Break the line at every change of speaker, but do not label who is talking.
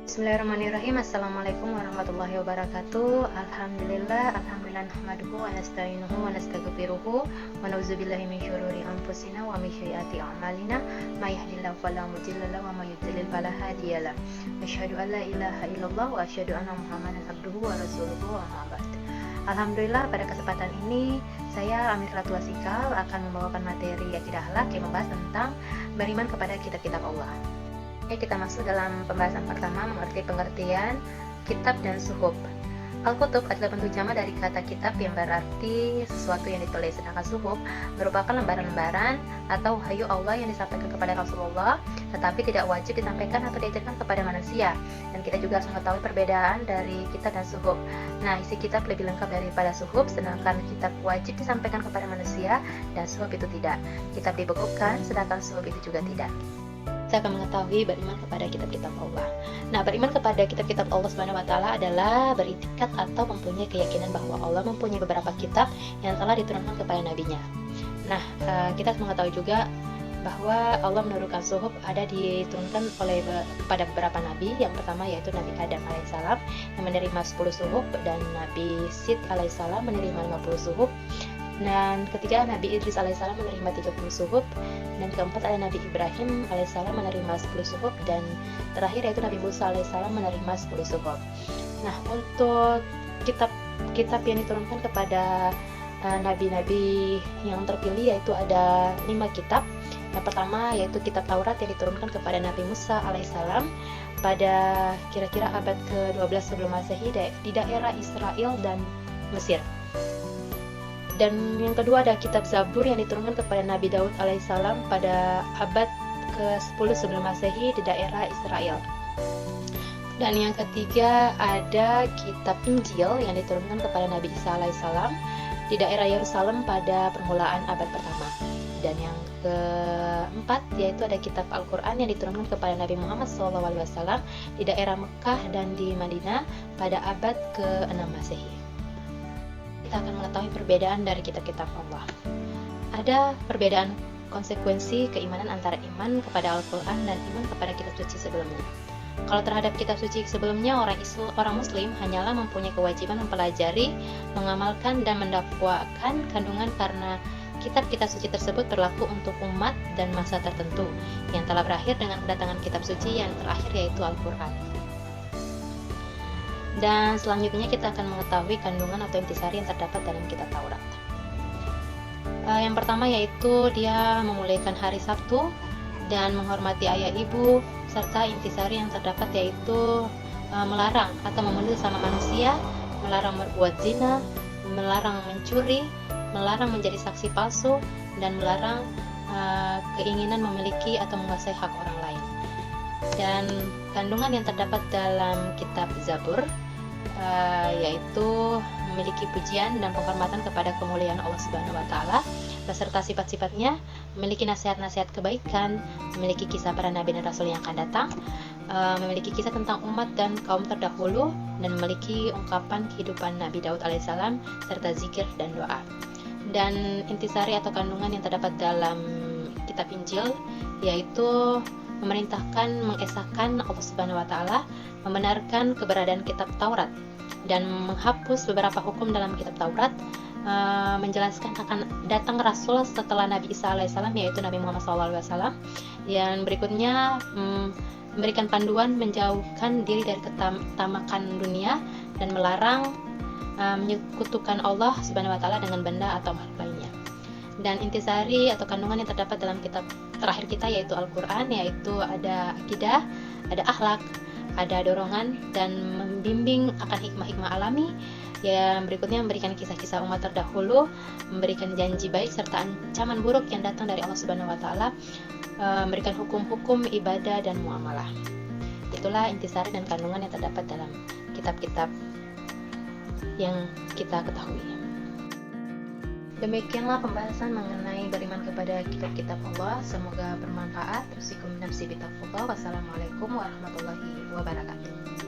Bismillahirrahmanirrahim. Assalamualaikum warahmatullahi wabarakatuh. Alhamdulillah nahmaduhu wa nasta'inuhu wa nastaghfiruhu wa na'udzubillahi min syururi anfusina wa min sayyiati a'malina may yahdihillahu fala mudilla lahu wa may yudlil fala hadiyalah. Asyhadu an la ilaha illallah wa asyhadu anna Muhammadan abduhu wa rasuluhu amma ba'd. Alhamdulillah, pada kesempatan ini saya Amir Ratu Wasikal akan membawakan materi akidah akhlak yang membahas tentang beriman kepada kitab-kitab Allah. Oke, kita masuk dalam pembahasan pertama, mengerti pengertian kitab dan suhuf. Al-Kutub adalah bentuk jama dari kata kitab yang berarti sesuatu yang ditulis, sedangkan suhuf merupakan lembaran-lembaran atau wahyu Allah yang disampaikan kepada Rasulullah, tetapi tidak wajib disampaikan atau diajarkan kepada manusia. Dan kita juga harus mengetahui perbedaan dari kitab dan suhuf. Nah, isi kitab lebih lengkap daripada suhuf, sedangkan kitab wajib disampaikan kepada manusia dan suhuf itu tidak. Kitab dibekukan, sedangkan suhuf itu juga tidak. Kita akan mengetahui beriman kepada kitab-kitab Allah. Nah, beriman kepada kitab-kitab Allah Subhanahu wa taala adalah beriktikad atau mempunyai keyakinan bahwa Allah mempunyai beberapa kitab yang telah diturunkan kepada nabinya. Nah, kita harus mengetahui juga bahwa Allah menurunkan suhuf ada diturunkan pada beberapa nabi. Yang pertama yaitu Nabi Adam alaihissalam yang menerima 10 suhuf, dan Nabi Sid alaihissalam menerima 50 suhuf. Dan ketiga, Nabi Idris alaihissalam menerima 30 suhuf. Dan keempat ada Nabi Ibrahim alaihissalam menerima 10 suhuf. Dan terakhir yaitu Nabi Musa alaihissalam menerima 10 suhuf. Nah, untuk kitab yang diturunkan kepada nabi-nabi yang terpilih yaitu ada 5 kitab. Yang pertama yaitu kitab Taurat yang diturunkan kepada Nabi Musa alaihissalam pada kira-kira abad ke-12 sebelum Masehi di daerah Israel dan Mesir. Dan yang kedua ada kitab Zabur yang diturunkan kepada Nabi Daud alaihissalam pada abad ke-10 sebelum Masehi di daerah Israel. Dan yang ketiga ada kitab Injil yang diturunkan kepada Nabi Isa alaihissalam di daerah Yerusalem pada permulaan abad pertama. Dan yang keempat yaitu ada kitab Al-Quran yang diturunkan kepada Nabi Muhammad SAW di daerah Mekah dan di Madinah pada abad ke-6 Masehi. Kita akan mengetahui perbedaan dari kitab-kitab Allah. Ada perbedaan konsekuensi keimanan antara iman kepada Al-Quran dan iman kepada kitab suci sebelumnya. Kalau terhadap kitab suci sebelumnya, orang Muslim hanyalah mempunyai kewajiban mempelajari, mengamalkan, dan mendakwakan kandungan karena kitab-kitab suci tersebut berlaku untuk umat dan masa tertentu yang telah berakhir dengan kedatangan kitab suci yang terakhir yaitu Al-Quran. Dan selanjutnya kita akan mengetahui kandungan atau intisari yang terdapat dalam kitab Taurat. Yang pertama yaitu dia memuliakan hari Sabtu dan menghormati ayah ibu, serta intisari yang terdapat yaitu melarang atau memenuhi sama manusia, melarang berbuat zina, melarang mencuri, melarang menjadi saksi palsu, dan melarang keinginan memiliki atau menguasai hak orang lain. Dan kandungan yang terdapat dalam kitab Zabur yaitu memiliki pujian dan penghormatan kepada kemuliaan Allah Subhanahu wa taala beserta sifat-sifatnya, memiliki nasihat-nasihat kebaikan, memiliki kisah para nabi dan rasul yang akan datang, memiliki kisah tentang umat dan kaum terdahulu, dan memiliki ungkapan kehidupan Nabi Daud alaihissalam serta zikir dan doa. Dan intisari atau kandungan yang terdapat dalam kitab Injil yaitu memerintahkan mengesahkan Allah Subhanahu wa taala, membenarkan keberadaan kitab Taurat dan menghapus beberapa hukum dalam kitab Taurat, menjelaskan akan datang rasul setelah Nabi Isa alaihissalam yaitu Nabi Muhammad SAW. Yang berikutnya memberikan panduan menjauhkan diri dari ketamakan dunia dan melarang menyekutukan Allah Subhanahu wa taala dengan benda atau makhluk lainnya. Dan intisari atau kandungan yang terdapat dalam kitab terakhir kita yaitu Al-Quran yaitu ada akidah, ada akhlak, ada dorongan dan membimbing akan hikmah-hikmah alami. Yang berikutnya memberikan kisah-kisah umat terdahulu, memberikan janji baik serta ancaman buruk yang datang dari Allah Subhanahu wa taala, memberikan hukum-hukum ibadah dan muamalah. Itulah intisari dan kandungan yang terdapat dalam kitab-kitab yang kita ketahui. Demikianlah pembahasan mengenai beriman kepada kitab-kitab Allah. Semoga bermanfaat. Usikum nafsi bitaqwallah. Wassalamualaikum warahmatullahi wabarakatuh.